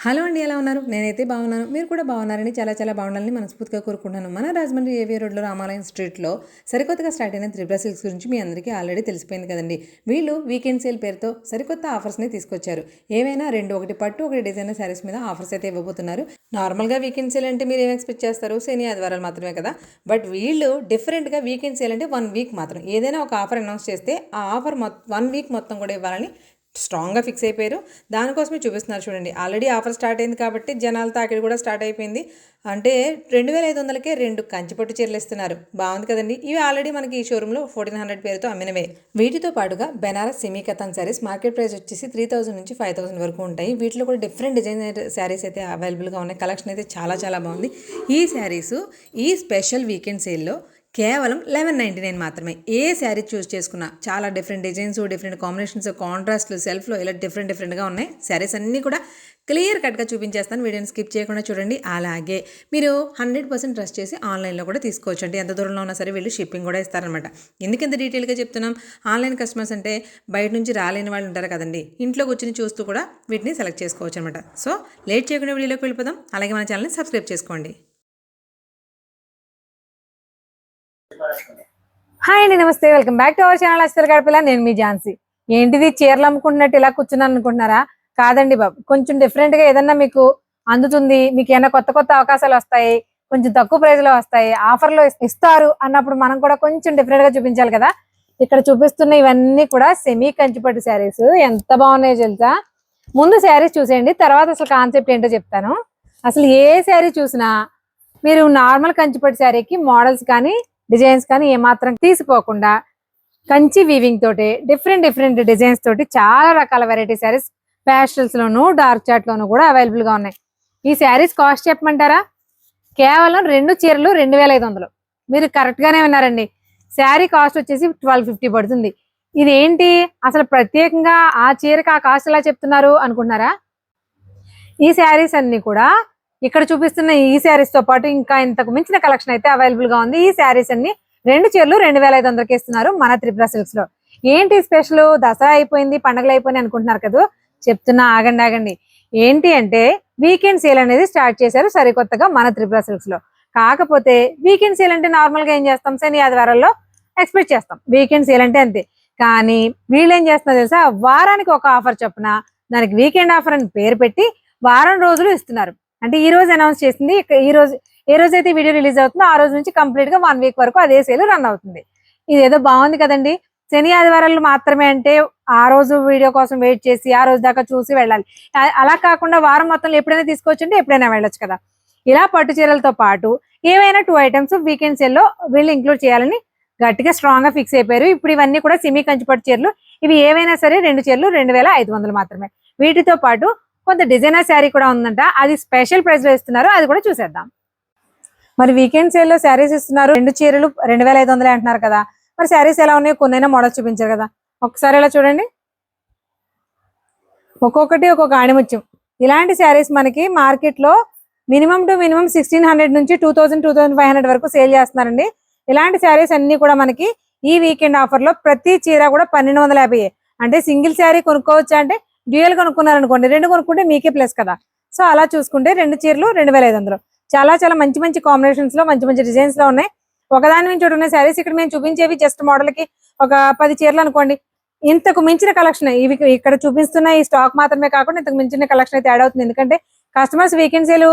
Hello అండి, ఎలా ఉన్నారు? నేనైతే బాగున్నాను. మీరు కూడా బాగున్నారని చాలా బాగుండాలని మనస్ఫూర్తిగా కోరుకుంటున్నాను. మన రాజమండ్రి ఏవీ రోడ్లో రామాలయం స్ట్రీట్లో సరికొత్తగా స్టార్ట్ అయిన త్రిపుర సిల్క్స్ గురించి మీ అందరికీ ఆల్రెడీ తెలిసిపోయింది కదండి. వీళ్ళు వీకెండ్ సేల్ పేరుతో సరికొత్త ఆఫర్స్ని తీసుకొచ్చారు. ఏవైనా ఒకటి పట్టు ఒకటి డిజైనర్ శారీస్ మీద ఆఫర్స్ అయితే ఇవ్వబోతున్నారు. నార్మల్గా వీకెండ్ సేల్ అంటే మీరు ఏం ఎక్స్పెక్ట్ చేస్తారు? శని ఆదివారాలు మాత్రమే కదా. బట్ వీళ్ళు డిఫరెంట్గా వీకెండ్ సేల్ అంటే 1 వీక్ మాత్రం ఏదైనా ఒక ఆఫర్ అనౌన్స్ చేస్తే ఆ ఆఫర్ 1 వీక్ మొత్తం కూడా ఇవ్వాలని స్ట్రాంగ్గా ఫిక్స్ అయిపోయారు. దానికోసమే చూపిస్తున్నారు చూడండి. ఆల్రెడీ ఆఫర్ స్టార్ట్ అయింది కాబట్టి జనాలతో అక్కడ కూడా స్టార్ట్ అయిపోయింది. అంటే 2500కే 2 కంచిపట్టు చీరలు ఇస్తున్నారు. బాగుంది కదండి. ఇవి ఆల్రెడీ మనకి ఈ షోరూంలో 1400 పేరుతో అమ్మినవే. వీటితో పాటుగా Banaras semi katan saris market price వచ్చేసి 3000 నుంచి 5000 వరకు ఉంటాయి. వీటిలో కూడా డిఫరెంట్ డిజైనర్ శారీస్ అయితే అవైలబుల్గా ఉన్నాయి. కలెక్షన్ అయితే చాలా బాగుంది. ఈ శారీస్ ఈ స్పెషల్ వీకెండ్ సేల్లో కేవలం 1199 మాత్రమే. ఏ శారీ చూస్ చేసుకున్నా చాలా డిఫరెంట్ డిజైన్స్, డిఫరెంట్ కాంబినేషన్స్, కాంట్రాస్ట్లు, సెల్ఫ్లో ఇలా డిఫరెంట్గా ఉన్నాయి. శారీస్ అన్నీ కూడా క్లియర్ కట్గా చూపించేస్తాను. వీడియోని స్కిప్ చేయకుండా చూడండి. అలాగే మీరు 100% ట్రస్ట్ చేసి ఆన్లైన్లో కూడా తీసుకోవచ్చు. అంటే ఎంత దూరంలో ఉన్నా సరే వీళ్ళు షిప్పింగ్ కూడా ఇస్తారనమాట. ఎందుకంత డీటెయిల్గా చెప్తున్నాం? ఆన్లైన్ కస్టమర్స్ అంటే బయట నుంచి రాలేని వాళ్ళు ఉంటారు కదండి. ఇంట్లో కూర్చొని చూస్తూ కూడా వీటిని సెలెక్ట్ చేసుకోవచ్చు అనమాట. సో లేట్ చేయకుండా వీడియోలోకి వెళ్ళిపోదాం. అలాగే మన ఛానల్ని సబ్స్క్రైబ్ చేసుకోండి. హాయ్ అండి, నమస్తే. Welcome back to our channel అస్తర్ గడపల. నేను మీ ఝాన్సీ. ఏంటిది చీరలు అమ్ముకుంటున్నట్టు ఇలా కూర్చున్నాను అనుకుంటున్నారా? కాదండి బాబు, కొంచెం డిఫరెంట్ గా ఏదన్నా మీకు అందుతుంది, మీకు ఏమైనా కొత్త అవకాశాలు వస్తాయి, కొంచెం తక్కువ ప్రైస్ లో వస్తాయి, ఆఫర్లో ఇస్తారు అన్నప్పుడు మనం కూడా కొంచెం డిఫరెంట్ గా చూపించాలి కదా. ఇక్కడ చూపిస్తున్న ఇవన్నీ కూడా సెమీ కంచిపట్టు శారీస్. ఎంత బాగున్నాయో తెలుసా? ముందు శారీస్ చూసేయండి, తర్వాత అసలు కాన్సెప్ట్ ఏంటో చెప్తాను. అసలు ఏ శారీ చూసినా మీరు నార్మల్ కంచిపట్టు శారీకి మోడల్స్ కానీ డిజైన్స్ కానీ ఏమాత్రం తీసిపోకుండా కంచి వీవింగ్ తోటి డిఫరెంట్ డిజైన్స్ తోటి చాలా రకాల వెరైటీ శారీస్ ప్యాస్టల్స్ లోను డార్క్ చాట్ లోను కూడా అవైలబుల్ గా ఉన్నాయి. ఈ శారీస్ కాస్ట్ చెప్పమంటారా? కేవలం 2 చీరలు 2500. మీరు కరెక్ట్ గానే విన్నారండి. శారీ కాస్ట్ వచ్చేసి 1250 పడుతుంది. ఇది ఏంటి అసలు ప్రత్యేకంగా ఆ చీరకి ఆ కాస్ట్ ఎలా చెప్తున్నారు అనుకుంటున్నారా? ఈ శారీస్ అన్ని కూడా ఇక్కడ చూపిస్తున్న ఈ శారీస్ తో పాటు ఇంకా ఇంతకు మించిన కలెక్షన్ అయితే అవైలబుల్ గా ఉంది. ఈ శారీస్ అన్ని 2 చీరలు 2500కి ఇస్తున్నారు మన త్రిపుర సిల్క్స్ లో. ఏంటి స్పెషల్? దసరా అయిపోయింది, పండుగలు అయిపోయినాయి అనుకుంటున్నారు కదా. చెప్తున్నా, ఆగండి. ఏంటి అంటే వీకెండ్ సేల్ అనేది స్టార్ట్ చేశారు సరికొత్తగా మన త్రిపుర సిల్క్స్ లో. కాకపోతే వీకెండ్ సేల్ అంటే నార్మల్ గా ఏం చేస్తాం? శని ఆదివారాల్లో ఎక్స్పెక్ట్ చేస్తాం. వీకెండ్ సేల్ అంటే అంతే. కానీ వీళ్ళు ఏం చేస్తున్నారు తెలుసా? వారానికి ఒక ఆఫర్ చొప్పున దానికి వీకెండ్ ఆఫర్ అని పేరు పెట్టి వారం రోజులు ఇస్తున్నారు. అంటే ఈ రోజు అనౌన్స్ చేసింది, ఏ రోజు అయితే వీడియో రిలీజ్ అవుతుందో ఆ రోజు నుంచి కంప్లీట్ గా 1 వీక్ వరకు అదే సేల్ రన్ అవుతుంది. ఇదేదో బాగుంది కదండి. శని ఆదివారాలు మాత్రమే అంటే ఆ రోజు వీడియో కోసం వెయిట్ చేసి ఆ రోజు దాకా చూసి వెళ్ళాలి. అలా కాకుండా వారం మొత్తంలో ఎప్పుడైనా తీసుకోవచ్చంటే ఎప్పుడైనా వెళ్ళొచ్చు కదా. ఇలా పట్టు చీరలతో పాటు ఏవైనా 2 ఐటమ్స్ వీకెండ్ సేల్ లో వీళ్ళు ఇంక్లూడ్ చేయాలని గట్టిగా స్ట్రాంగ్ గా ఫిక్స్ అయిపోయారు. ఇప్పుడు ఇవన్నీ కూడా సెమీ కంచిపట్టు చీరలు. ఇవి ఏవైనా సరే 2 చీరలు 2500 మాత్రమే. వీటితో పాటు కొంత డిజైనర్ శారీ కూడా ఉందంట. అది స్పెషల్ ప్రైస్ లో ఇస్తున్నారు, అది కూడా చూసేద్దాం. మరి వీకెండ్ సేల్ లో శారీస్ ఇస్తున్నారు, 2 చీరలు 2500 అంటున్నారు కదా. మరి శారీస్ ఎలా ఉన్నాయో కొన్నైనా మోడల్స్ చూపించారు కదా. ఒకసారి ఇలా చూడండి. ఒక్కొక్కటి ఒక్కొక్క ఆణిముత్యం. ఇలాంటి శారీస్ మనకి మార్కెట్ లో మినిమం 1600 నుంచి 2500 వరకు సేల్ చేస్తున్నారండి. ఇలాంటి శారీస్ అన్ని కూడా మనకి ఈ వీకెండ్ ఆఫర్ లో ప్రతి చీర కూడా 1250. అంటే సింగిల్ శారీ కొనుక్కోవచ్చా అంటే డ్యూయల్ కొనుక్కున్నారనుకోండి, 2 కొనుక్కుంటే మీకే ప్లస్ కదా. సో అలా చూసుకుంటే 2 చీరలు 2500. చాలా మంచి కాంబినేషన్స్ లో మంచి డిజైన్స్ లో ఉన్నాయి. ఒకదాని నుంచి ఒకటి ఉన్న శారీస్. ఇక్కడ మేము చూపించేవి జస్ట్ మోడల్ కి ఒక 10 చీరలు అనుకోండి. ఇంతకు మించిన కలెక్షన్ ఇవి ఇక్కడ చూపిస్తున్న ఈ స్టాక్ మాత్రమే కాకుండా ఇంతకు మించిన కలెక్షన్ అయితే యాడ్ అవుతుంది. ఎందుకంటే కస్టమర్స్ వీకెండ్ సేల్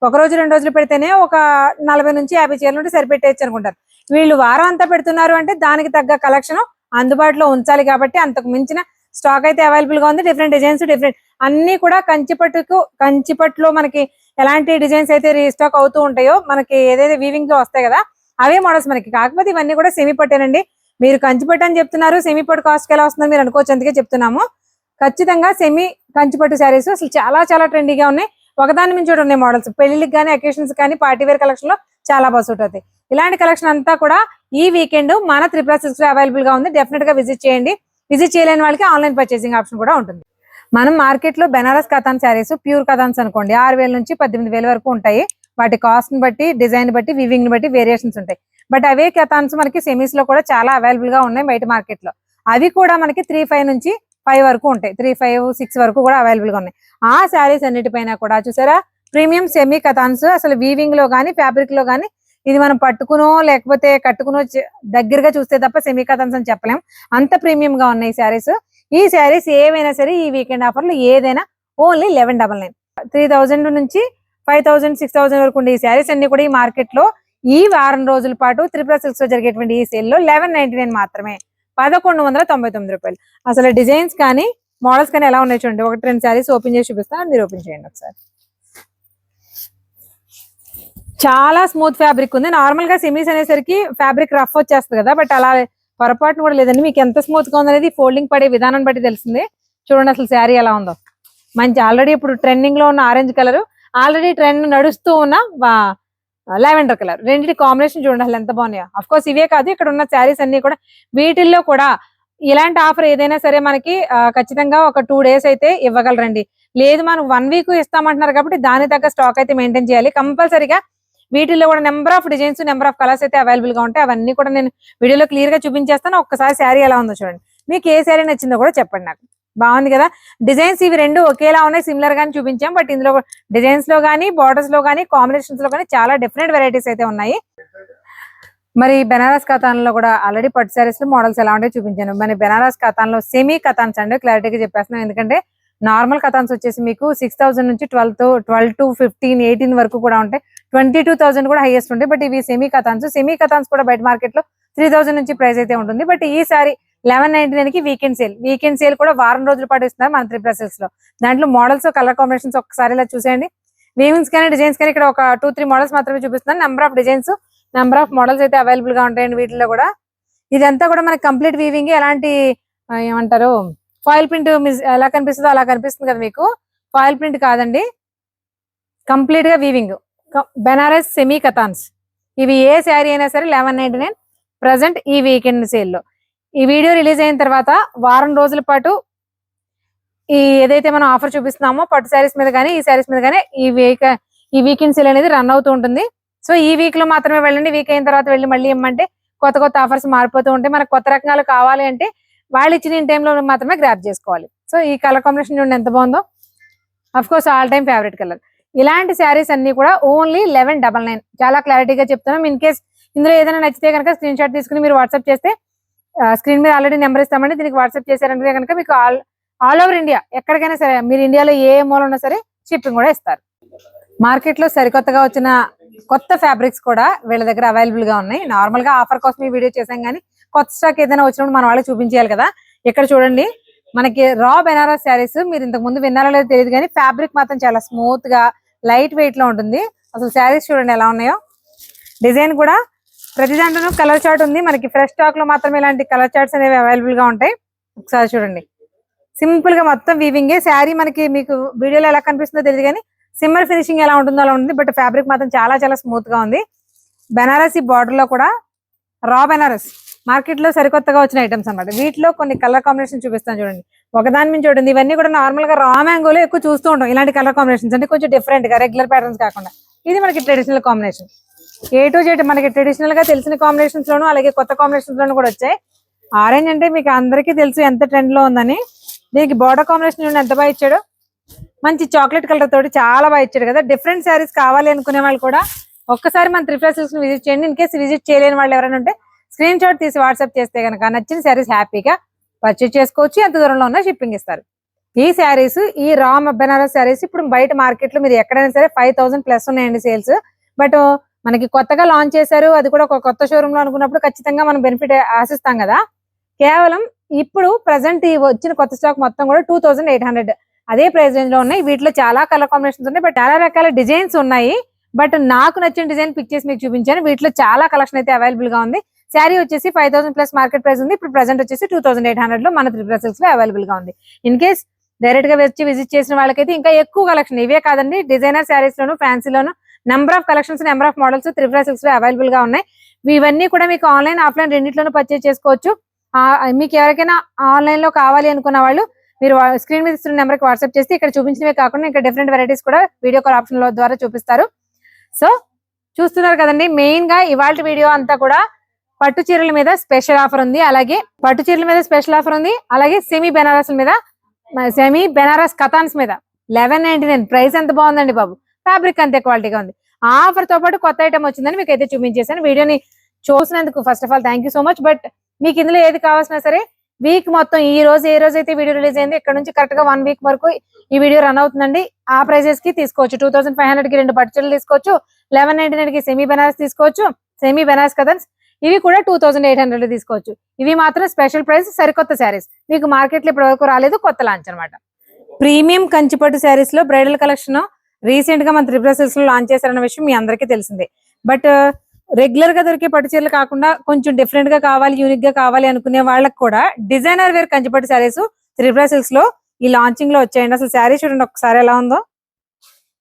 1 రోజు 2 రోజులు పెడితేనే ఒక 40 నుంచి 50 చీరలు ఉంటే సరిపెట్టేయచ్చు అనుకుంటారు. వీళ్ళు వారం అంతా పెడుతున్నారు అంటే దానికి తగ్గ కలెక్షన్ అందుబాటులో ఉంచాలి కాబట్టి అంతకు మించిన స్టాక్ అయితే అవైలబుల్ గా ఉంది. డిఫరెంట్ డిజైన్స్ అన్ని కూడా కంచిపట్టులో మనకి ఎలాంటి డిజైన్స్ అయితే రీస్టాక్ అవుతూ ఉంటాయో మనకి ఏదైతే వీవింగ్ లో వస్తాయి కదా అవే మోడల్స్ మనకి. కాకపోతే ఇవన్నీ కూడా సెమీ పట్టేనండి. మీరు కంచిపట్టు అని చెప్తున్నారు, సెమీ పట్టు కాస్ట్ ఎలా వస్తుందని మీరు అనుకోవచ్చు, అందుకే చెప్తున్నాము. ఖచ్చితంగా సెమీ కంచిపట్టు శారీస్ అసలు చాలా ట్రెండీగా ఉన్నాయి. ఒకదాని నుంచి ఉన్నాయి మోడల్స్. పెళ్లికి కానీ అకేషన్స్ కానీ పార్టీ వేర్ కలెక్షన్ లో చాలా బాగా సూట్ అవుతాయి. ఇలాంటి కలెక్షన్ అంతా కూడా ఈ వీకెండ్ మన త్రిపుర సిల్క్స్ లో అవైలబుల్ గా ఉంది. డెఫినెట్ గా విజిట్ చేయండి. విజిట్ చేయలేని వాళ్ళకి ఆన్లైన్ పర్చేసింగ్ ఆప్షన్ కూడా ఉంటుంది. మనం మార్కెట్ లో బెనారస్ కథాన్ శారీస్ ప్యూర్ కథాన్స్ అనుకోండి 6000 నుంచి 18000 వరకు ఉంటాయి. వాటి కాస్ట్ ని బట్టి, డిజైన్ బట్టి, వివింగ్ ని బట్టి వేరియేషన్స్ ఉంటాయి. బట్ అవే కథాన్స్ మనకి సెమీస్ లో కూడా చాలా అవైలబుల్ గా ఉన్నాయి బయట మార్కెట్ లో. అవి కూడా మనకి 3500 నుంచి 5 వరకు ఉంటాయి, 3, 5, 6 వరకు కూడా అవైలబుల్ గా ఉన్నాయి. ఆ శారీస్ అన్నిటిపైన కూడా చూసారా ప్రీమియం సెమీ కథాన్స్, అసలు వీవింగ్ లో గానీ ఫ్యాబ్రిక్ లో గానీ ఇది మనం పట్టుకునో లేకపోతే కట్టుకునో దగ్గరగా చూస్తే తప్ప సెమీ కథాన్స్ అని చెప్పలేం, అంత ప్రీమియం గా ఉన్నాయి శారీస్. ఈ శారీస్ ఏవైనా సరే ఈ వీకెండ్ ఆఫర్ లో ఏదైనా ఓన్లీ 1199, 3000 నుంచి 5000, 6000 వరకు ఉండే ఈ శారీస్ అన్ని కూడా ఈ మార్కెట్ లో ఈ వారం రోజుల పాటు త్రిపుర సిల్క్స్ లో జరిగేటువంటి ఈ సేల్ లో 1199 మాత్రమే, 1199 రూపాయలు. అసలు డిజైన్స్ కానీ మోడల్స్ కానీ ఎలా ఉన్నాయి చూడండి. 1-2 శారీస్ ఓపెన్ చేసి చూపిస్తాను, మీరు ఓపెన్ చేయండి ఒకసారి. చాలా స్మూత్ ఫ్యాబ్రిక్ ఉంది. నార్మల్ గా సెమీస్ అనేసరికి ఫ్యాబ్రిక్ రఫ్ వచ్చేస్తుంది కదా, బట్ అలా పొరపాటును కూడా లేదండి. మీకు ఎంత స్మూత్ గా ఉందనేది ఫోల్డింగ్ పడే విధానం బట్టి తెలిసింది. చూడండి అసలు శారీ ఎలా ఉందో. మంచి ఆల్రెడీ ఇప్పుడు ట్రెండింగ్ లో ఉన్న ఆరెంజ్ కలర్, ఆల్రెడీ ట్రెండ్ నడుస్తూ ఉన్న లావెండర్ కలర్, రెండింటి కాంబినేషన్ చూడండి అసలు ఎంత బాగున్నాయో. అఫ్ కోర్స్ ఇవే కాదు, ఇక్కడ ఉన్న శారీస్ అన్ని కూడా వీటిల్లో కూడా ఇలాంటి ఆఫర్ ఏదైనా సరే మనకి ఖచ్చితంగా ఒక 2 days అయితే ఇవ్వగలరండి. లేదు మనం 1 week ఇస్తామంటున్నారు కాబట్టి దాని తగ్గ స్టాక్ అయితే మెయింటైన్ చేయాలి కంపల్సరీగా. వీటిల్లో కూడా number of designs, number of colours అయితే అవైలబుల్ గా ఉంటాయి. అవన్నీ కూడా నేను వీడియోలో క్లియర్ గా చూపించేస్తాను. ఒక్కసారి శారీ ఎలా ఉందో చూడండి. మీకు ఏ శారీ నచ్చిందో కూడా చెప్పండి నాకు. బాగుంది కదా డిజైన్స్, ఇవి రెండు ఒకేలా ఉన్నాయి, సిమిలర్ గానీ చూపించాం. బట్ ఇందులో డిజైన్స్ లో గానీ, బార్డర్స్ లో గానీ, కాంబినేషన్స్ లో గానీ చాలా డిఫరెంట్ వెరైటీస్ అయితే ఉన్నాయి. మరి బెనారస్ కథాన్లో కూడా ఆల్రెడీ పట్టు శారీస్ లో మోడల్స్ ఎలా ఉంటాయో చూపించాను. మరి బెనారస్ కథాన్లో సెమీ కథాన్స్ అండి, క్లారిటీగా చెప్పేస్తున్నాను. ఎందుకంటే నార్మల్ కథాన్స్ వచ్చేసి మీకు 6000 నుంచి 12 to 15, 18 వరకు కూడా ఉంటాయి. 22,000 కూడా హైయెస్ట్ ఉంటాయి. బట్ ఇవి సెమీ కథాన్స్ కూడా బయట మార్కెట్ లో 3000 నుంచి ప్రైస్ అయితే ఉంటుంది. బట్ ఈ సారీ 1199 కి వీకెండ్ సేల్ కూడా వారం రోజుల పాటు ఇస్తున్నారు మన త్రిపుర సిల్క్స్ లో. దాంట్లో మోడల్స్, కలర్ కాంబినేషన్స్ ఒకసారి ఇలా చూసేయండి. వీవింగ్స్ కానీ డిజైన్స్ కానీ ఇక్కడ ఒక 2-3 మోడల్స్ మాత్రమే చూపిస్తున్నాను. Number of designs, number of models అయితే అవైలబుల్ గా ఉంటాయండి వీటిలో కూడా. ఇదంతా కూడా మనకి కంప్లీట్ వీవింగ్, ఎలాంటి ఏమంటారు ఫాయిల్ ప్రింట్ ఎలా కనిపిస్తుందో అలా కనిపిస్తుంది కదా మీకు. ఫాయిల్ ప్రింట్ కాదండి, కంప్లీట్ గా వీవింగ్. బెనారస్ సెమీ కథాన్స్ ఇవి ఏ శారీ అయినా సరే 1199 ప్రజెంట్ ఈ వీకెండ్ సేల్ లో. ఈ వీడియో రిలీజ్ అయిన తర్వాత వారం రోజుల పాటు ఈ ఏదైతే మనం ఆఫర్ చూపిస్తున్నామో పట్టు శారీస్ మీద కానీ, ఈ శారీస్ మీద కానీ ఈ వీకెండ్ సేల్ అనేది రన్ అవుతూ ఉంటుంది. సో ఈ వీక్ లో మాత్రమే వెళ్ళండి. వీక్ అయిన తర్వాత వెళ్ళి మళ్ళీ ఏమంటే కొత్త ఆఫర్స్ మారిపోతూ ఉంటాయి. మనకు కొత్త రకాలు కావాలి అంటే వాళ్ళు ఇచ్చిన టైంలో మాత్రమే గ్రాప్ చేసుకోవాలి. సో ఈ కలర్ కాంబినేషన్ చూడండి ఎంత బాగుందో. Of course all time favourite colour. ఇలాంటి శారీస్ అన్ని కూడా ఓన్లీ 1199. చాలా క్లారిటీగా చెప్తున్నాం. ఇన్ కేస్ ఇందులో ఏదైనా నచ్చితే కనుక స్క్రీన్ షాట్ తీసుకుని మీరు వాట్సాప్ చేస్తే స్క్రీన్ మీద ఆల్రెడీ నెంబర్ ఇస్తామండి. దీనికి వాట్సాప్ చేశారంటే కనుక మీకు ఆల్ ఓవర్ ఇండియా ఎక్కడికైనా సరే, మీరు ఇండియాలో ఏ మూల ఉన్నా సరే షిప్పింగ్ కూడా ఇస్తారు. మార్కెట్ లో సరికొత్తగా వచ్చిన కొత్త ఫ్యాబ్రిక్స్ కూడా వీళ్ళ దగ్గర అవైలబుల్ గా ఉన్నాయి. నార్మల్ గా ఆఫర్ కోసం ఈ వీడియో చేసాం కానీ కొత్త స్టాక్ ఏదైనా వచ్చినప్పుడు మన వాళ్ళకి చూపించాలి కదా. ఇక్కడ చూడండి మనకి రా బెనారస్ శారీస్, మీరు ఇంతకు ముందు విన్నారో లేదో తెలియదు కానీ ఫ్యాబ్రిక్ మాత్రం చాలా స్మూత్ గా లైట్ వెయిట్ లో ఉంటుంది. అసలు శారీస్ చూడండి ఎలా ఉన్నాయో. డిజైన్ కూడా ప్రతి దాంట్లోనూ కలర్ చార్ట్ ఉంది. మనకి ఫ్రెష్ స్టాక్ లో మాత్రమే ఇలాంటి కలర్ చార్ట్స్ అనేవి అవైలబుల్ గా ఉంటాయి. ఒకసారి చూడండి సింపుల్ గా మొత్తం వీవింగ్. శారీ మనకి మీకు వీడియోలో ఎలా కనిపిస్తుందో తెలియదు కానీ సిమ్మర్ ఫినిషింగ్ ఎలా ఉంటుందో అలా ఉంటుంది. బట్ ఫ్యాబ్రిక్ మాత్రం చాలా చాలా స్మూత్ గా ఉంది. బెనారస్ ఈ బార్డర్ లో కూడా రా బెనారస్ మార్కెట్ లో సరికొత్తగా వచ్చిన ఐటమ్స్ అన్నమాట. వీటిలో కొన్ని కలర్ కాంబినేషన్ చూపిస్తాను చూడండి. ఒకదాని నుంచి చూడండి. ఇవన్నీ కూడా నార్మల్ గా రా మ్యాంగోలో ఎక్కువ చూస్తూ ఉంటాం ఇలాంటి కలర్ కాంబినేషన్స్, అంటే కొంచెం డిఫరెంట్ గా రెగ్యులర్ ప్యాటర్న్స్ కాకుండా. ఇది మనకి traditional combination. A to Z మనకి ట్రెడిషనల్ గా తెలిసిన కాంబినేషన్స్ లోను అలాగే కొత్త కాంబినేషన్స్ లోను కూడా వచ్చాయి. ఆరెంజ్ అంటే మీకు అందరికీ తెలుసు ఎంత ట్రెండ్ లో ఉందని. దీనికి బార్డర్ కాంబినేషన్ చూడండి ఎంత బాగా ఇచ్చాడు. మంచి చాక్లెట్ కలర్ తోటి చాలా బాగా ఇచ్చాడు కదా. డిఫరెంట్ శారీస్ కావాలి అనుకునే వాళ్ళు కూడా ఒక్కసారి మన త్రిపుర సిల్క్స్ ని విజిట్ చేయండి. ఇన్ కేసు విజిట్ చేయలేని వాళ్ళు ఎవరైనా ఉంటే స్క్రీన్ షాట్ తీసి వాట్సాప్ చేస్తే కనుక నచ్చిన శారీస్ హ్యాపీగా పర్చేజ్ చేసుకోవచ్చు. ఎంత దూరంలో ఉన్నా షిప్పింగ్ ఇస్తారు. ఈ శారీస్, ఈ రా బెనారస్ శారీస్ ఇప్పుడు బయట మార్కెట్ లో మీరు ఎక్కడైనా సరే 5000 ప్లస్ ఉన్నాయండి సేల్స్. బట్ మనకి కొత్తగా లాంచ్ చేశారు, అది కూడా ఒక కొత్త షోరూమ్ లో అనుకున్నప్పుడు ఖచ్చితంగా మనం బెనిఫిట్ ఆశిస్తాం కదా. కేవలం ఇప్పుడు ప్రెసెంట్ ఈ వచ్చిన కొత్త స్టాక్ మొత్తం కూడా 2800 అదే ప్రైస్ రేంజ్ లో ఉన్నాయి. వీటిలో చాలా కలర్ కాంబినేషన్స్ ఉన్నాయి, బట్ చాలా రకాల డిజైన్స్ ఉన్నాయి. బట్ నాకు నచ్చిన డిజైన్ పిక్ చేసి మీకు చూపించాను. వీటిలో చాలా కలెక్షన్ అయితే అవైలబుల్ గా ఉంది. శారీ వచ్చేసి 5000 ప్లస్ మార్కెట్ ప్రైస్ ఉంది. ఇప్పుడు ప్రెసెంట్ వచ్చేసి 2800 లో మన త్రిపుర సిల్క్స్ లో అవైలబుల్ గా ఉంది. ఇన్ కేస్ డైరెక్ట్ గా వచ్చి విజిట్ చేసిన వాళ్ళకైతే ఇంకా ఎక్కువ కలెక్షన్, ఇవే కాదండి డిజైనర్ శారీస్ లోను ఫ్యాన్సీలోను number of collections, number of models Tripura silks లో అవైలబుల్ గా ఉన్నాయి. ఇవన్నీ కూడా మీకు ఆన్లైన్ ఆఫ్లైన్ రెండింటిలోనూ పర్చేజ్ చేసుకోవచ్చు. మీకు ఎవరికైనా ఆన్లైన్ లో కావాలి అనుకున్న వాళ్ళు మీరు స్క్రీన్ మీద ఇస్తున్న నెంబర్ కి వాట్సాప్ చేస్తే ఇక్కడ చూపించినవే కాకుండా ఇంకా డిఫరెంట్ వెరైటీస్ కూడా వీడియో కాల్ ఆప్షన్ లో ద్వారా చూపిస్తారు. సో చూస్తున్నారు కదండి, మెయిన్ గా ఇవాళ వీడియో అంతా కూడా పట్టు చీరల మీద స్పెషల్ ఆఫర్ ఉంది, అలాగే పట్టు చీరల మీద స్పెషల్ ఆఫర్ ఉంది, అలాగే సెమీ బెనారస్ మీద, సెమీ బెనారస్ కథాన్స్ మీద 1199. ప్రైస్ ఎంత బాగుందండి బాబు, ఫ్యాబ్రిక్ అంతే క్వాలిటీగా ఉంది. ఆ ఆఫర్ తో పాటు కొత్త ఐటమ్ వచ్చిందని మీకు అయితే చూపించేసాను. వీడియోని చూసినందుకు first of all thank you so much. But మీకు ఇందులో ఏది కావాల్సినా సరే వీక్ మొత్తం ఈ రోజు ఏ రోజు అయితే వీడియో రిలీజ్ అయింది ఇక్కడ నుంచి కరెక్ట్ గా 1 వీక్ వరకు ఈ వీడియో రన్ అవుతుందండి. ఆ ప్రైజెస్ కి తీసుకోవచ్చు. 2500 కి 2 పట్టు చీరలు తీసుకోవచ్చు, 1199 కి సెమీ బెనారస్ తీసుకోవచ్చు, సెమీ బెనారస్ కథన్స్ ఇవి కూడా 2800 తీసుకోవచ్చు. ఇవి మాత్రం స్పెషల్ ప్రైస్, సరికొత్త శారీస్, మీకు మార్కెట్ లో ఇప్పటి వరకు రాలేదు, కొత్త లాంచ్ అనమాట. ప్రీమియం కంచిపట్టు శారీస్ లో బ్రైడల్ కలెక్షన్ రీసెంట్ గా మన త్రిపుర సిల్క్స్ లో లాంచ్ చేశారన్న విషయం మీ అందరికీ తెలిసిందే. బట్ రెగ్యులర్ గా దొరికే పట్టు చీరలు కాకుండా కొంచెం డిఫరెంట్ గా కావాలి, యూనిక్ గా కావాలి అనుకునే వాళ్ళకి కూడా డిజైనర్ వేర్ కంచిపట్టు శారీస్ త్రిపుర సిల్క్స్ లో ఈ లాంచింగ్ లో వచ్చాయండి. అసలు శారీ చూడండి ఒకసారి ఎలా ఉందో.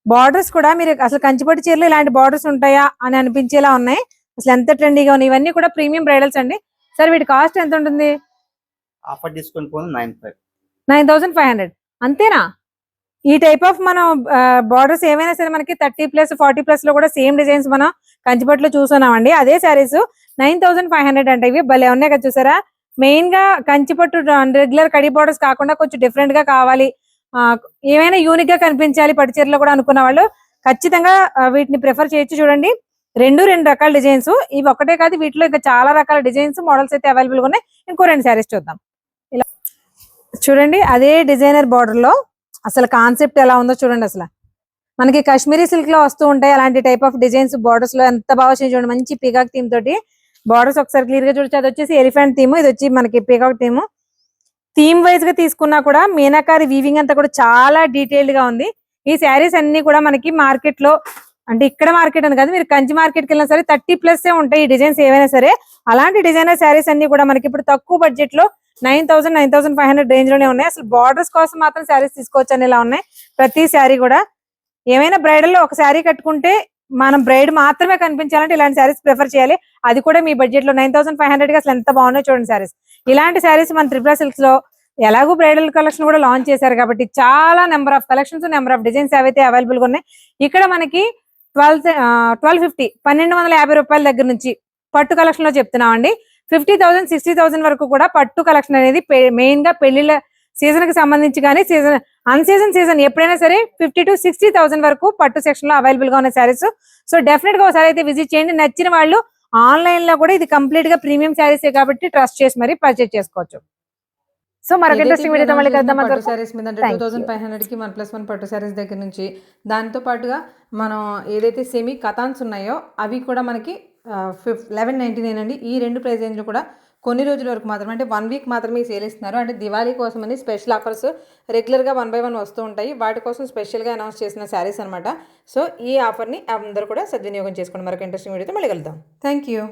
బార్డర్స్ కూడా మీరు అసలు కంచిపట్టు చీరలు ఇలాంటి బార్డర్స్ ఉంటాయా అని అనిపించేలా ఉన్నాయి. అసలు ఎంత ట్రెండీగా ఉన్నాయి. ఇవన్నీ కూడా ప్రీమియం బ్రైడల్స్ అండి. సార్ వీటి కాస్ట్ ఎంత ఉంటుంది? ఆఫర్ డిస్కౌంట్ పోను 9500 అంతేనా? ఈ టైప్ ఆఫ్ మనం బార్డర్స్ ఏమైనా సరే మనకి 30+ 40+ లో కూడా సేమ్ డిజైన్స్ మనం కంచిపట్టులో చూస్తున్నామండి. అదే శారీస్ 9500 అంటే ఇవి భలే ఉన్నాయి కదా చూసారా. మెయిన్ గా కంచిపట్టు రెగ్యులర్ కడి బార్డర్స్ కాకుండా కొంచెం డిఫరెంట్ గా కావాలి, ఏమైనా యూనిక్ గా కనిపించాలి పట్టు చీరలో కూడా అనుకున్న వాళ్ళు ఖచ్చితంగా వీటిని ప్రిఫర్ చేయొచ్చు. చూడండి రెండు రకాల డిజైన్స్, ఇవి ఒకటే కాదు వీటిలో ఇంకా చాలా రకాల డిజైన్స్ మోడల్స్ అయితే అవైలబుల్ గా ఉన్నాయి. ఇంకో 2 శారీస్ చూద్దాం. ఇలా చూడండి అదే డిజైనర్ బార్డర్ లో అసలు కాన్సెప్ట్ ఎలా ఉందో చూడండి. అసలు మనకి కాశ్మీరీ సిల్క్ లో వస్తూ ఉంటాయి అలాంటి టైప్ ఆఫ్ డిజైన్స్ బార్డర్స్ లో ఎంత బాగా వచ్చింది చూడండి. మంచి పీకాక్ థీమ్ తోటి బార్డర్స్ ఒకసారి క్లియర్ గా చూడొచ్చు. అది వచ్చేసి ఎలిఫెంట్ థీమ్, ఇది వచ్చి మనకి పీకాక్ థీమ్ వైజ్ గా తీసుకున్నా కూడా మీనాకారి వీవింగ్ అంతా కూడా చాలా డీటెయిల్డ్ గా ఉంది. ఈ శారీస్ అన్ని కూడా మనకి మార్కెట్ లో అంటే ఇక్కడ మార్కెట్ అని కాదు, మీరు కంచి మార్కెట్ కి వెళ్ళినా సరే 30+ ఉంటాయి ఈ డిజైన్స్ ఏవైనా సరే. అలాంటి డిజైనర్ శారీస్ అన్ని కూడా మనకి ఇప్పుడు తక్కువ బడ్జెట్ లో 9000 9500 రేంజ్ లోనే ఉన్నాయి. అసలు బార్డర్స్ కోసం మాత్రం శారీస్ తీసుకోవచ్చు అని ఇలా ఉన్నాయి. ప్రతి శారీ కూడా ఏమైనా బ్రైడల్ లో ఒక శారీ కట్టుకుంటే మనం బ్రైడ్ మాత్రమే కనిపించాలంటే ఇలాంటి శారీస్ ప్రిఫర్ చేయాలి. అది కూడా మీ బడ్జెట్ లో 9500 కి అసలు ఎంత బాగున్నాయో చూడండి శారీస్. ఇలాంటి శారీస్ మన త్రిపుర సిల్క్స్ లో ఎలాగో బ్రైడల్ కలెక్షన్ కూడా లాంచ్ చేశారు కాబట్టి చాలా number of collections, number of designs ఏవైతే అవైలబుల్ గా ఉన్నాయి. ఇక్కడ మనకి 1250 1250 రూపాయల దగ్గర నుంచి పట్టు కలెక్షన్ లో చెప్తున్నామండి. 50,000 60,000 వరకు కూడా పట్టు కలెక్షన్ అనేది మెయిన్ గా పెళ్లిళ్ళ సీజన్ కి సంబంధించి కానీ అన్ సీజన్ ఎప్పుడైనా సరే 50,000 to 60,000 వరకు పట్టు సెక్షన్ లో అవైలబుల్ గా ఉన్న శారీస్. సో డెఫినెట్ గా ఒకసారి అయితే విజిట్ చేయండి. నచ్చిన వాళ్ళు ఆన్లైన్ లో కూడా ఇది కంప్లీట్ గా ప్రీమియం శారీస్ కాబట్టి ట్రస్ట్ చేసి మరి పర్చేజ్ చేసుకోవచ్చు. సో మరొక ఇంట్రెస్టింగ్ వీడియోతో మళ్ళీ కలుద్దాం. పట్టు శారీస్ మీద అంటే 2500 కి 1+1 పట్టు శారీస్ దగ్గర నుంచి దాంతో పాటుగా మనం ఏదైతే సెమీ కథాన్స్ ఉన్నాయో అవి కూడా మనకి 1199 అండి. ఈ 2 ప్రైస్ రేంజ్లు కూడా కొన్ని రోజుల వరకు మాత్రమే, అంటే 1 వీక్ మాత్రమే సేల్ ఇస్తున్నారు. అంటే దివాళీ కోసం అని స్పెషల్ ఆఫర్స్ రెగ్యులర్గా 1 by 1 వస్తూ ఉంటాయి. వాటి కోసం స్పెషల్గా అనౌన్స్ చేసిన శారీస్ అనమాట. సో ఈ ఆఫర్ని అందరూ కూడా సద్వినియోగం చేసుకోండి. మరొక ఇంట్రెస్టింగ్ వీడియోతో మళ్ళీ కలుద్దాం. Thank you.